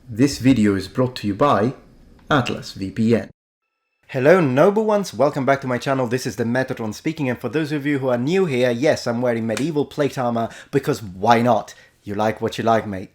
This video is brought to you by Atlas VPN. Hello noble ones, welcome back to my channel. This is the Metatron speaking, and for those of you who are new here, yes, I'm wearing medieval plate armor because why not? You like what you like, mate.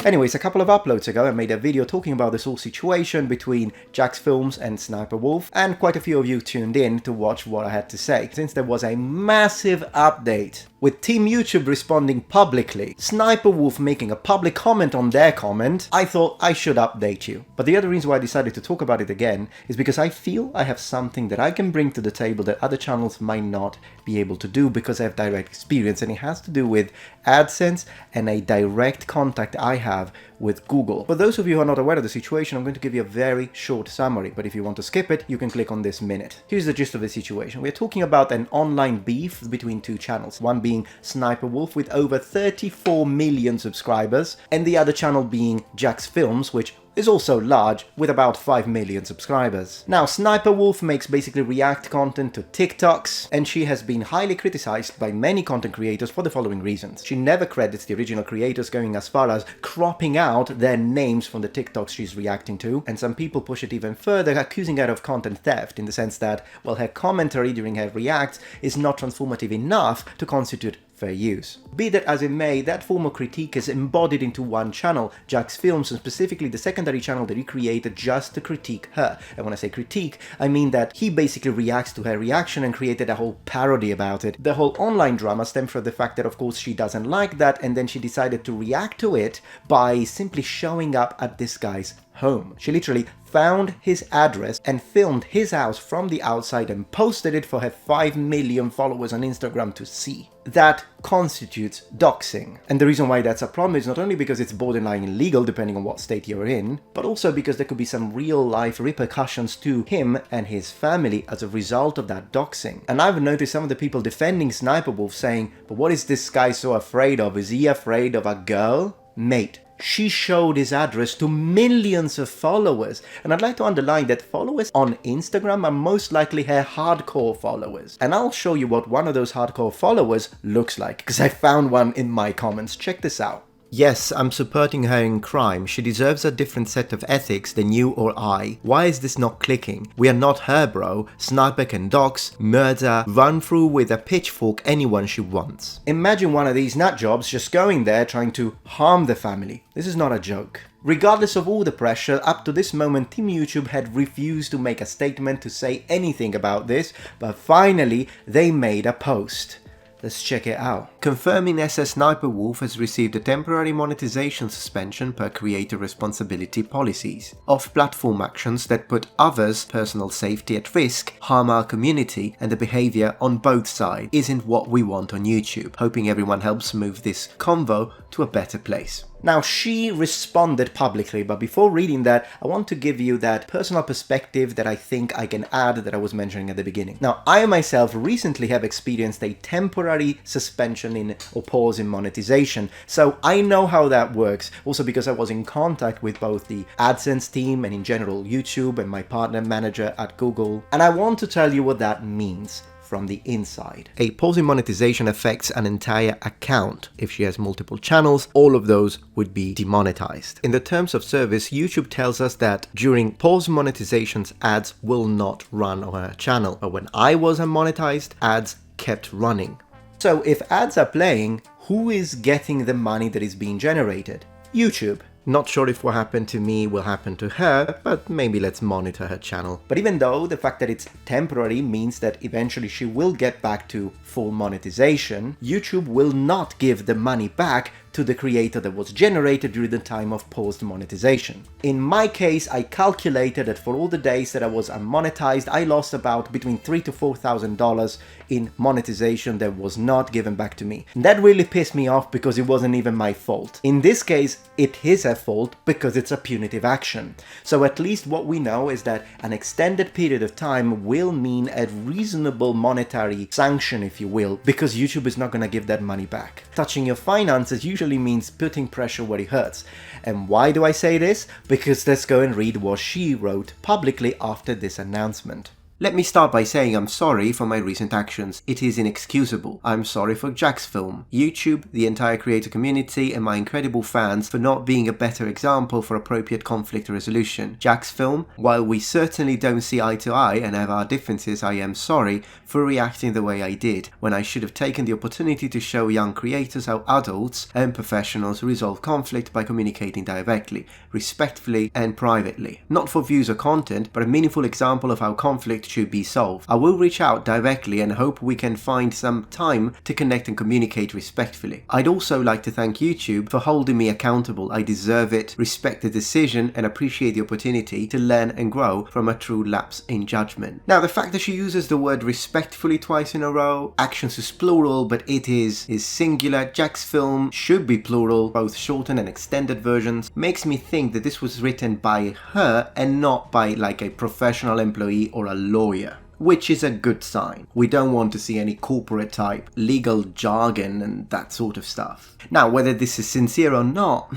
Anyways, a couple of uploads ago I made a video talking about this whole situation between jacksfilms and Sssniperwolf, and quite a few of you tuned in to watch what I had to say, since there was a massive update with Team YouTube responding publicly, Sssniperwolf making a public comment on their comment. I thought I should update you. But the other reason why I decided to talk about it again is because I feel I have something that I can bring to the table that other channels might not be able to do because I have direct experience, and it has to do with AdSense and a direct contact I have with Google. For those of you who are not aware of the situation, I'm going to give you a very short summary, but if you want to skip it, you can click on this minute. Here's the gist of the situation. We're talking about an online beef between two channels, one being Sssniperwolf with over 34 million subscribers, and the other channel being jacksfilms, which is also large with about 5 million subscribers. Now, Sssniperwolf makes basically react content to TikToks, and she has been highly criticized by many content creators for the following reasons. She never credits the original creators, going as far as cropping out their names from the TikToks she's reacting to, and some people push it even further, accusing her of content theft in the sense that, well, her commentary during her reacts is not transformative enough to constitute fair use. Be that as it may, that form of critique is embodied into one channel, jacksfilms, and specifically the secondary channel that he created just to critique her. And when I say critique, I mean that he basically reacts to her reaction and created a whole parody about it. The whole online drama stemmed from the fact that, of course, she doesn't like that, and then she decided to react to it by simply showing up at this guy's home. She literally found his address and filmed his house from the outside and posted it for her 5 million followers on Instagram to see. That constitutes doxing. And the reason why that's a problem is not only because it's borderline illegal depending on what state you're in, but also because there could be some real life repercussions to him and his family as a result of that doxing. And I've noticed some of the people defending Sssniperwolf saying, but what is this guy so afraid of? Is he afraid of a girl? Mate, she showed his address to millions of followers, and I'd like to underline that followers on Instagram are most likely her hardcore followers. And I'll show you what one of those hardcore followers looks like, because I found one in my comments. Check this out. Yes, I'm supporting her in crime. She deserves a different set of ethics than you or I. Why is this not clicking? We are not her, bro. Sniper can dox, murder, run through with a pitchfork anyone she wants. Imagine one of these nutjobs just going there trying to harm the family. This is not a joke. Regardless of all the pressure, up to this moment Team YouTube had refused to make a statement to say anything about this, but finally they made a post. Let's check it out. Confirming Sssniperwolf has received a temporary monetization suspension per creator responsibility policies. Off-platform actions that put others' personal safety at risk harm our community, and the behavior on both sides isn't what we want on YouTube. Hoping everyone helps move this convo to a better place. Now, she responded publicly, but before reading that, I want to give you that personal perspective that I think I can add that I was mentioning at the beginning. Now, I myself recently have experienced a temporary suspension or pause in monetization, so I know how that works, also because I was in contact with both the AdSense team and in general YouTube and my partner manager at Google, and I want to tell you what that means from the inside. A pause in monetization affects an entire account. If she has multiple channels, all of those would be demonetized. In the terms of service, YouTube tells us that during pause monetizations, ads will not run on her channel. But when I was unmonetized, ads kept running. So if ads are playing, who is getting the money that is being generated? YouTube. Not sure if what happened to me will happen to her, but maybe let's monitor her channel. But even though the fact that it's temporary means that eventually she will get back to full monetization, YouTube will not give the money back to the creator that was generated during the time of post monetization. In my case, I calculated that for all the days that I was unmonetized, I lost about between $3,000 to $4,000 in monetization that was not given back to me. And that really pissed me off because it wasn't even my fault. In this case, it is her fault because it's a punitive action. So at least what we know is that an extended period of time will mean a reasonable monetary sanction, if you will, because YouTube is not going to give that money back. Touching your finances usually means putting pressure where it hurts. And why do I say this? Because let's go and read what she wrote publicly after this announcement. Let me start by saying I'm sorry for my recent actions. It is inexcusable. I'm sorry for jacksfilms, YouTube, the entire creator community, and my incredible fans for not being a better example for appropriate conflict resolution. jacksfilms, while we certainly don't see eye to eye and have our differences, I am sorry for reacting the way I did, when I should have taken the opportunity to show young creators how adults and professionals resolve conflict by communicating directly, respectfully and privately. Not for views or content, but a meaningful example of how conflict should be solved. I will reach out directly and hope we can find some time to connect and communicate respectfully. I'd also like to thank YouTube for holding me accountable. I deserve it, respect the decision, and appreciate the opportunity to learn and grow from a true lapse in judgment. Now, the fact that she uses the word respectfully twice in a row, actions is plural, but it is singular, jacksfilms should be plural, both shortened and extended versions, makes me think that this was written by her and not by like a professional employee or a lawyer, which is a good sign. We don't want to see any corporate type legal jargon and that sort of stuff. Now, whether this is sincere or not,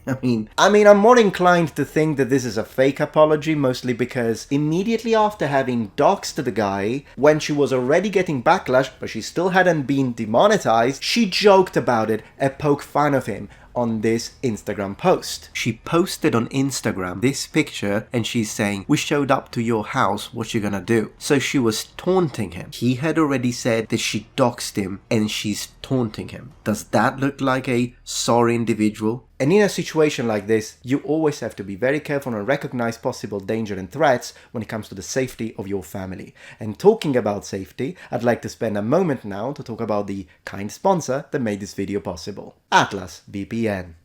I mean, I'm more inclined to think that this is a fake apology, mostly because immediately after having doxed the guy, when she was already getting backlash, but she still hadn't been demonetized, she joked about it and poked fun of him on this Instagram post. She posted on Instagram this picture and she's saying, "We showed up to your house, what you gonna do?" So she was taunting him. He had already said that she doxed him and she's taunting him. Does that look like a sorry individual? And in a situation like this, you always have to be very careful and recognize possible danger and threats when it comes to the safety of your family. And talking about safety, I'd like to spend a moment now to talk about the kind sponsor that made this video possible, Atlas VPN.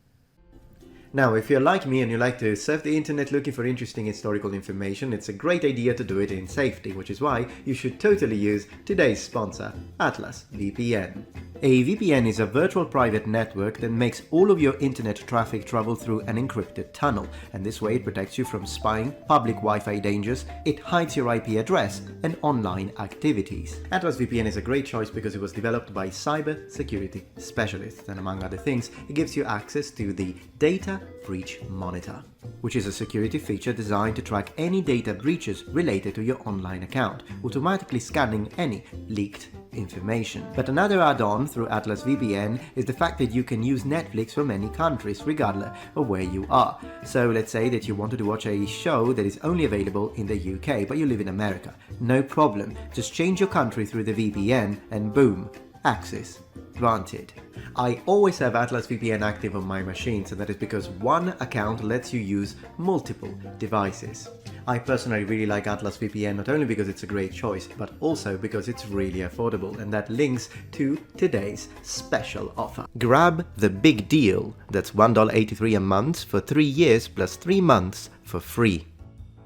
Now, if you're like me and you like to surf the internet looking for interesting historical information, it's a great idea to do it in safety, which is why you should totally use today's sponsor, Atlas VPN. A VPN is a virtual private network that makes all of your internet traffic travel through an encrypted tunnel, and this way it protects you from spying, public Wi-Fi dangers, it hides your IP address, and online activities. Atlas VPN is a great choice because it was developed by cyber security specialists, and among other things, it gives you access to the Data Breach Monitor, which is a security feature designed to track any data breaches related to your online account, automatically scanning any leaked information. But another add-on through Atlas VPN is the fact that you can use Netflix from any countries, regardless of where you are. So let's say that you wanted to watch a show that is only available in the UK, but you live in America. No problem, just change your country through the VPN and boom, access granted. I always have Atlas VPN active on my machines, and that is because one account lets you use multiple devices. I personally really like Atlas VPN not only because it's a great choice, but also because it's really affordable, and that links to today's special offer. Grab the big deal, that's $1.83 a month for 3 years plus 3 months for free.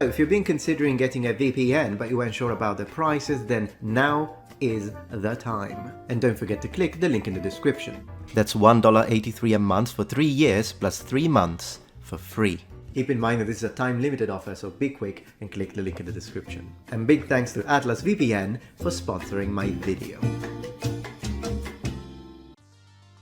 If you've been considering getting a VPN but you weren't sure about the prices, then now is the time. And don't forget to click the link in the description. That's $1.83 a month for 3 years plus 3 months for free. Keep in mind that this is a time-limited offer, so be quick and click the link in the description. And big thanks to Atlas VPN for sponsoring my video.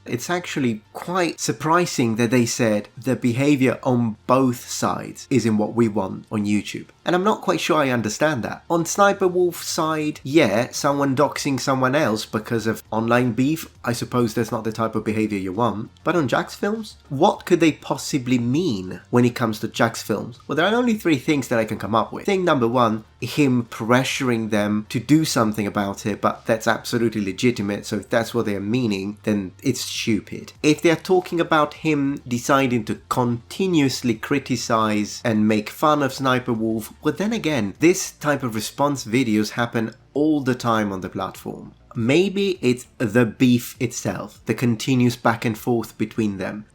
It's actually quite surprising that they said the behavior on both sides isn't what we want on YouTube. And I'm not quite sure I understand that. On Sssniperwolf's side, yeah, someone doxing someone else because of online beef, I suppose that's not the type of behavior you want. But on jacksfilms, what could they possibly mean when it comes to jacksfilms? Well, there are only 3 things that I can come up with. Thing number 1, him pressuring them to do something about it, but that's absolutely legitimate, so if that's what they're meaning, then it's stupid. If they're talking about him deciding to continuously criticize and make fun of Sssniperwolf, well then again, this type of response videos happen all the time on the platform. Maybe it's the beef itself, the continuous back and forth between them.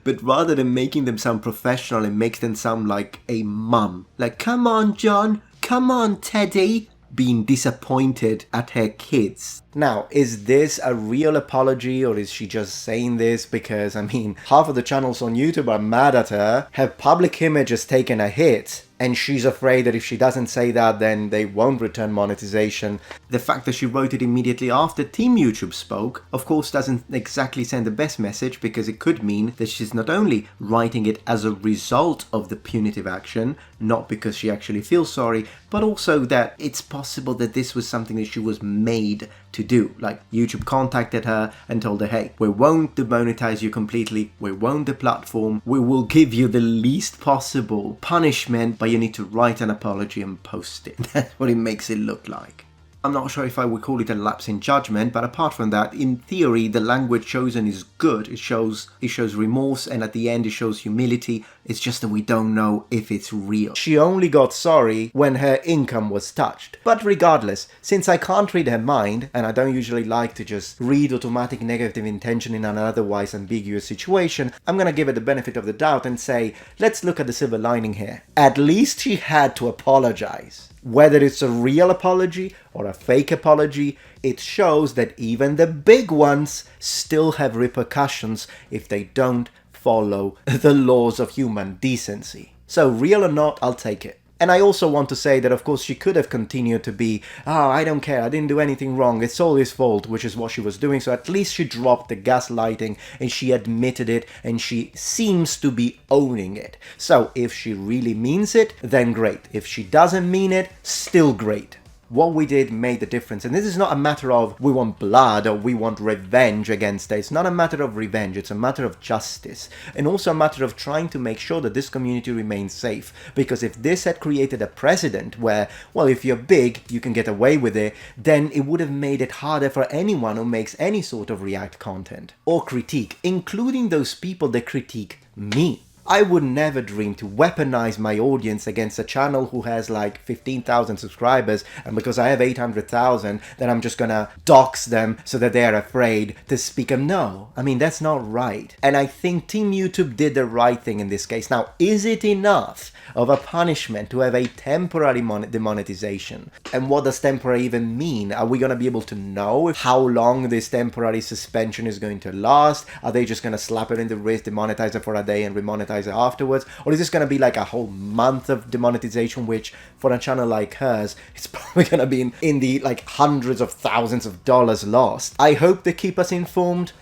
But rather than making them sound professional, it makes them sound like a mum. Like, come on John, come on Teddy, being disappointed at her kids. Now, is this a real apology, or is she just saying this because, half of the channels on YouTube are mad at her, her public image has taken a hit, and she's afraid that if she doesn't say that, then they won't return monetization. The fact that she wrote it immediately after Team YouTube spoke, of course, doesn't exactly send the best message, because it could mean that she's not only writing it as a result of the punitive action, not because she actually feels sorry, but also that it's possible that this was something that she was made to do. Like, YouTube contacted her and told her, hey, we won't demonetize you completely, we won't deplatform, we will give you the least possible punishment, but you need to write an apology and post it. That's what it makes it look like. I'm not sure if I would call it a lapse in judgment, but apart from that, in theory, the language chosen is good. It shows remorse, and at the end it shows humility. It's just that we don't know if it's real. She only got sorry when her income was touched. But regardless, since I can't read her mind, and I don't usually like to just read automatic negative intention in an otherwise ambiguous situation, I'm gonna give it the benefit of the doubt and say, let's look at the silver lining here. At least she had to apologize. Whether it's a real apology or a fake apology, it shows that even the big ones still have repercussions if they don't follow the laws of human decency. So real or not, I'll take it. And I also want to say that, of course, she could have continued to be, I don't care, I didn't do anything wrong, it's all his fault, which is what she was doing. So at least she dropped the gaslighting and she admitted it, and she seems to be owning it. So if she really means it, then great. If she doesn't mean it, still great. What we did made the difference, and this is not a matter of we want blood or we want revenge against her. It's not a matter of revenge, it's a matter of justice, and also a matter of trying to make sure that this community remains safe. Because if this had created a precedent where, well, if you're big, you can get away with it, then it would have made it harder for anyone who makes any sort of React content or critique, including those people that critique me. I would never dream to weaponize my audience against a channel who has like 15,000 subscribers, and because I have 800,000, then I'm just gonna dox them so that they're afraid to speak up. No, I mean, that's not right. And I think Team YouTube did the right thing in this case. Now, is it enough of a punishment to have a temporary demonetization? And what does temporary even mean? Are we gonna be able to know how long this temporary suspension is going to last? Are they just gonna slap her in the wrist, demonetize her for a day and remonetize her afterwards? Or is this going to be like a whole month of demonetization, which for a channel like hers, it's probably going to be in the like hundreds of thousands of dollars lost? I hope they keep us informed.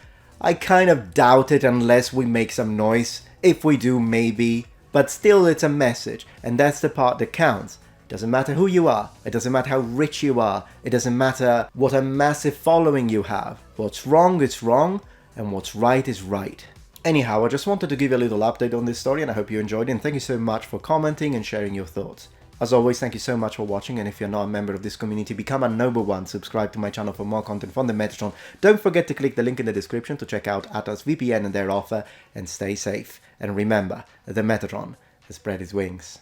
I kind of doubt it unless we make some noise. If we do, maybe. But still, it's a message, and that's the part that counts. It doesn't matter who you are, it doesn't matter how rich you are, it doesn't matter what a massive following you have. What's wrong is wrong, and what's right is right. Anyhow, I just wanted to give you a little update on this story, and I hope you enjoyed it, and thank you so much for commenting and sharing your thoughts. As always, thank you so much for watching, and if you're not a member of this community, become a noble one. Subscribe to my channel for more content from the Metatron. Don't forget to click the link in the description to check out Atos VPN and their offer, and stay safe. And remember, the Metatron has spread its wings.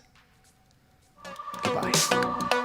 Goodbye.